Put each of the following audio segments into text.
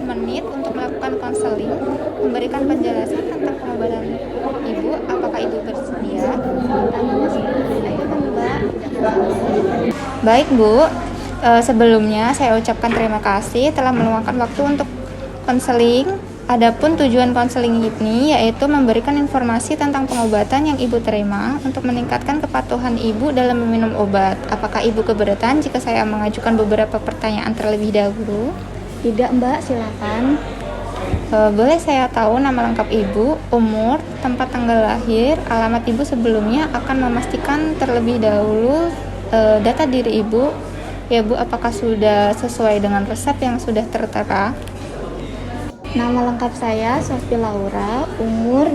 menit untuk melakukan konseling, memberikan penjelasan tentang pengobatan ibu. Apakah ibu bersedia? Tanya saya kan Mbak. Baik Bu, sebelumnya saya ucapkan terima kasih telah meluangkan waktu untuk konseling. Adapun tujuan konseling ini yaitu memberikan informasi tentang pengobatan yang ibu terima untuk meningkatkan kepatuhan ibu dalam meminum obat. Apakah ibu keberatan jika saya mengajukan beberapa pertanyaan terlebih dahulu? Tidak Mbak, silakan. Boleh saya tahu nama lengkap ibu, umur, tempat tanggal lahir, alamat ibu sebelumnya? Akan memastikan terlebih dahulu data diri ibu. Ya Bu, apakah sudah sesuai dengan resep yang sudah tertera? Nama lengkap saya Sofi Laura, umur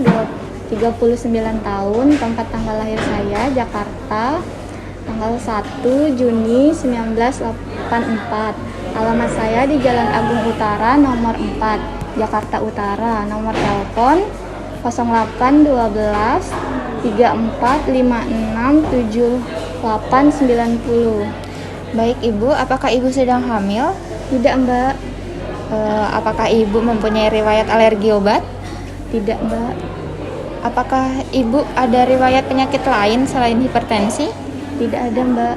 39 tahun, tempat tanggal lahir saya Jakarta, tanggal 1 Juni 1984. Alamat saya di Jalan Agung Utara nomor 4, Jakarta Utara. Nomor telepon 0812 3456 7890. Baik Ibu, apakah ibu sedang hamil? Tidak Mbak. Apakah ibu mempunyai riwayat alergi obat? Tidak Mbak. Apakah ibu ada riwayat penyakit lain selain hipertensi? Tidak ada Mbak.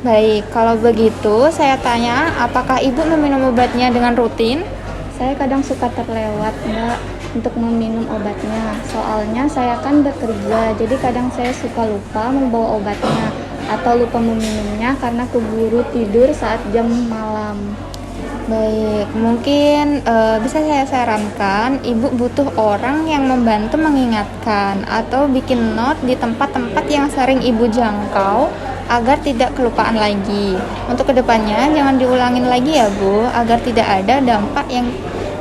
Baik, kalau begitu saya tanya, apakah ibu meminum obatnya dengan rutin? Saya kadang suka terlewat Mbak untuk meminum obatnya. Soalnya saya kan bekerja, jadi kadang saya suka lupa membawa obatnya atau lupa meminumnya karena keburu tidur saat jam malam. Baik, mungkin bisa saya sarankan ibu butuh orang yang membantu mengingatkan atau bikin note di tempat-tempat yang sering ibu jangkau agar tidak kelupaan lagi. Untuk kedepannya jangan diulangin lagi ya Bu, agar tidak ada dampak yang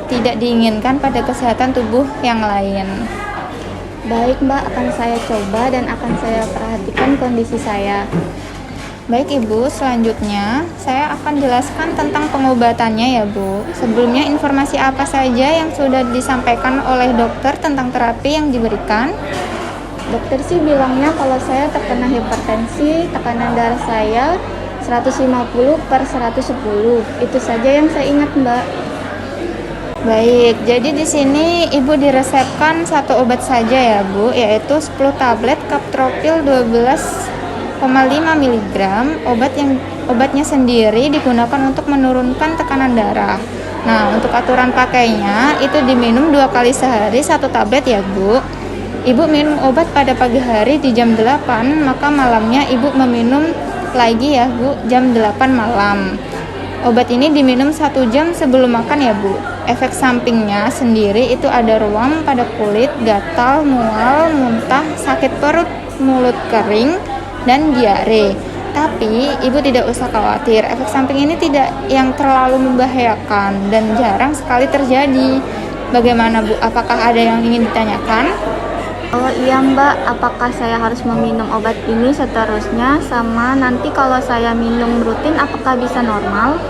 tidak diinginkan pada kesehatan tubuh yang lain. Baik Mbak, akan saya coba dan akan saya perhatikan kondisi saya. Baik Ibu, selanjutnya saya akan jelaskan tentang pengobatannya ya Bu. Sebelumnya informasi apa saja yang sudah disampaikan oleh dokter tentang terapi yang diberikan? Dokter sih bilangnya kalau saya terkena hipertensi, tekanan darah saya 150/110. Itu saja yang saya ingat Mbak. Baik, jadi di sini Ibu diresepkan satu obat saja ya Bu, yaitu 10 tablet Captropil 12,5 mg. Obatnya sendiri digunakan untuk menurunkan tekanan darah. Nah, untuk aturan pakainya itu diminum 2 kali sehari 1 tablet ya Bu. Ibu minum obat pada pagi hari di jam 8, maka malamnya Ibu meminum lagi ya Bu, jam 8 malam. Obat ini diminum 1 jam sebelum makan ya Bu. Efek sampingnya sendiri itu ada ruam pada kulit, gatal, mual, muntah, sakit perut, mulut kering, dan diare. Tapi ibu tidak usah khawatir, efek samping ini tidak yang terlalu membahayakan dan jarang sekali terjadi. Bagaimana Bu, apakah ada yang ingin ditanyakan? Oh iya Mbak, apakah saya harus meminum obat ini seterusnya, sama nanti kalau saya minum rutin apakah bisa normal?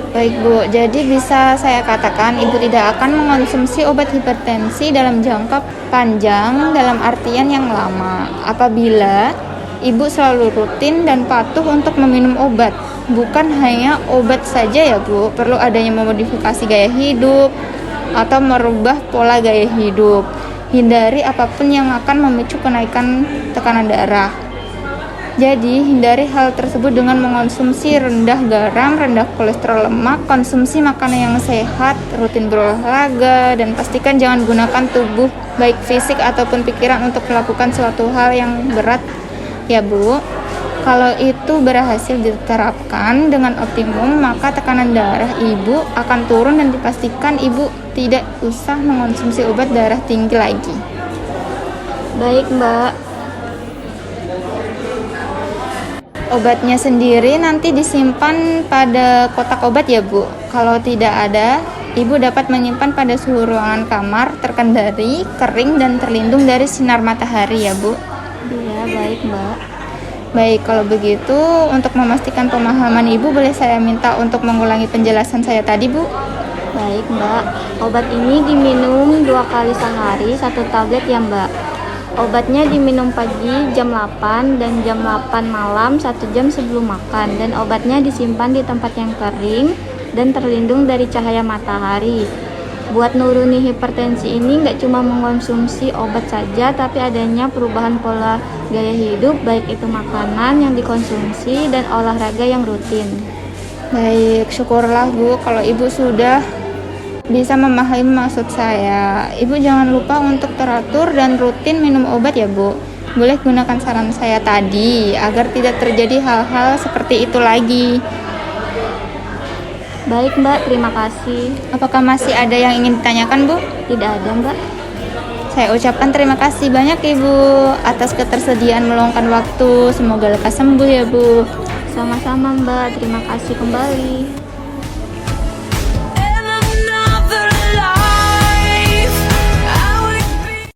Baik Bu, jadi bisa saya katakan ibu tidak akan mengonsumsi obat hipertensi dalam jangka panjang dalam artian yang lama apabila ibu selalu rutin dan patuh untuk meminum obat. Bukan hanya obat saja ya Bu, perlu adanya memodifikasi gaya hidup atau merubah pola gaya hidup. Hindari apapun yang akan memicu kenaikan tekanan darah. Jadi, hindari hal tersebut dengan mengonsumsi rendah garam, rendah kolesterol lemak, konsumsi makanan yang sehat, rutin berolahraga, dan pastikan jangan gunakan tubuh baik fisik ataupun pikiran untuk melakukan suatu hal yang berat ya Bu. Kalau itu berhasil diterapkan dengan optimum, maka tekanan darah ibu akan turun dan dipastikan ibu tidak usah mengonsumsi obat darah tinggi lagi. Baik Mbak. Obatnya sendiri nanti disimpan pada kotak obat ya Bu. Kalau tidak ada, ibu dapat menyimpan pada suhu ruangan kamar terkendali, kering, dan terlindung dari sinar matahari ya Bu. Iya, baik Mbak. Baik, kalau begitu untuk memastikan pemahaman ibu, boleh saya minta untuk mengulangi penjelasan saya tadi Bu? Baik Mbak, obat ini diminum 2 kali sehari 1 tablet ya Mbak. Obatnya diminum pagi jam 8 dan jam 8 malam 1 jam sebelum makan. Dan obatnya disimpan di tempat yang kering dan terlindung dari cahaya matahari. Buat nuruni hipertensi ini nggak cuma mengonsumsi obat saja, tapi adanya perubahan pola gaya hidup, baik itu makanan yang dikonsumsi dan olahraga yang rutin. Baik, syukurlah Bu kalau Ibu sudah bisa memahami maksud saya. Ibu jangan lupa untuk teratur dan rutin minum obat ya Bu. Boleh gunakan saran saya tadi agar tidak terjadi hal-hal seperti itu lagi. Baik Mbak, terima kasih. Apakah masih ada yang ingin ditanyakan Bu? Tidak ada Mbak. Saya ucapkan terima kasih banyak Ibu atas ketersediaan meluangkan waktu. Semoga lekas sembuh ya Bu. Sama-sama Mbak, terima kasih kembali.